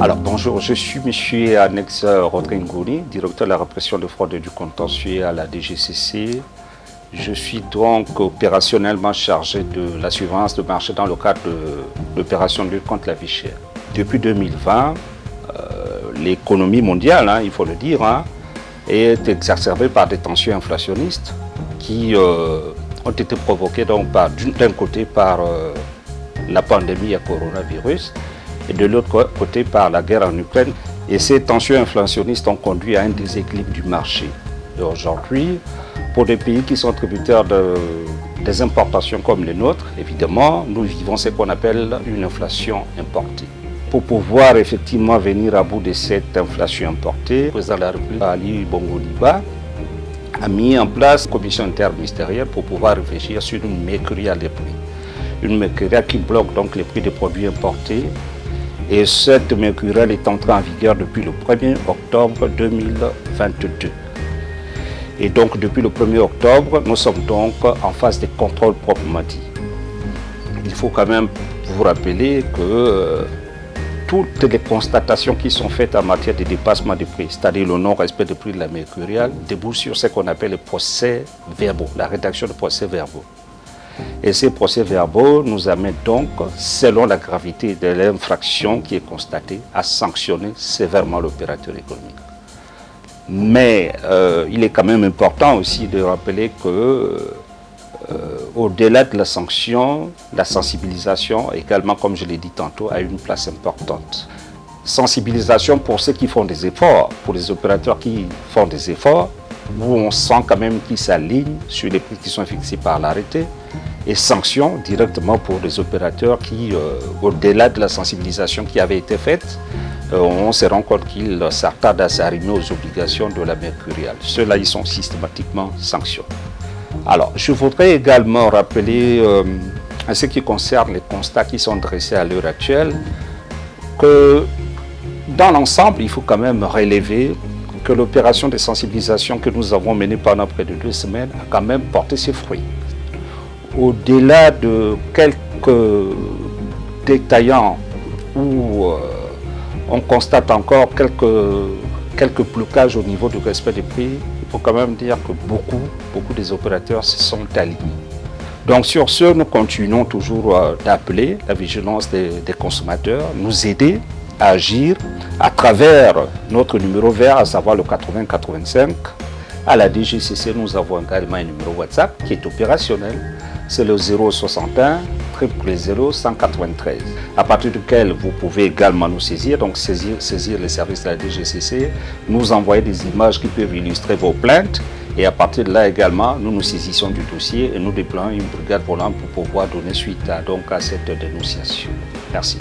Alors bonjour, je suis M. Annex Rodrigouni, directeur de la répression de fraude et du contentieux à la DGCC. Je suis donc opérationnellement chargé de la surveillance de marché dans le cadre de l'opération de lutte contre la vie chère. Depuis 2020, l'économie mondiale, il faut le dire, est exacerbée par des tensions inflationnistes qui ont été provoquées d'un côté par la pandémie à coronavirus et de l'autre côté par la guerre en Ukraine. Et ces tensions inflationnistes ont conduit à un déséquilibre du marché. Et aujourd'hui, pour des pays qui sont tributaires des importations comme les nôtres, évidemment, nous vivons ce qu'on appelle une inflation importée. Pour pouvoir effectivement venir à bout de cette inflation importée, le président de la République, Ali Bongo Ondimba, a mis en place une commission interministérielle pour pouvoir réfléchir sur une mercuriale des prix. Une mercuriale qui bloque donc les prix des produits importés. Et cette mercuriale est entrée en vigueur depuis le 1er octobre 2022. Et donc depuis le 1er octobre, nous sommes donc en phase de contrôle proprement dit. Il faut quand même vous rappeler que toutes les constatations qui sont faites en matière de dépassement des prix, c'est-à-dire le non-respect des prix de la mercuriale, débouchent sur ce qu'on appelle les procès-verbaux, la rédaction de procès-verbaux. Et ces procès-verbaux nous amènent donc, selon la gravité de l'infraction qui est constatée, à sanctionner sévèrement l'opérateur économique. Mais il est quand même important aussi de rappeler que au-delà de la sanction, la sensibilisation également, comme je l'ai dit tantôt, a une place importante. Sensibilisation pour ceux qui font des efforts, pour les opérateurs qui font des efforts, où on sent quand même qu'ils s'alignent sur les prix qui sont fixés par l'arrêté, et sanctions directement pour les opérateurs qui, au-delà de la sensibilisation qui avait été faite, on se rend compte qu'ils s'attardent à s'arrimer aux obligations de la mercuriale. Ceux-là, ils sont systématiquement sanctionnés. Alors, je voudrais également rappeler, en ce qui concerne les constats qui sont dressés à l'heure actuelle, que dans l'ensemble, il faut quand même relever que l'opération de sensibilisation que nous avons menée pendant près de 2 semaines a quand même porté ses fruits. Au-delà de quelques détaillants où on constate encore quelques blocages au niveau du respect des prix, il faut quand même dire que beaucoup des opérateurs se sont alignés. Donc sur ce, nous continuons toujours d'appeler la vigilance des consommateurs, nous aider à agir à travers notre numéro vert, à savoir le 8085. À la DGCC, nous avons également un numéro WhatsApp qui est opérationnel. C'est le 061 000 193, à partir duquel vous pouvez également nous saisir, donc saisir les services de la DGCC, nous envoyer des images qui peuvent illustrer vos plaintes, et à partir de là également, nous nous saisissons du dossier et nous déployons une brigade volante pour pouvoir donner suite à cette dénonciation. Merci.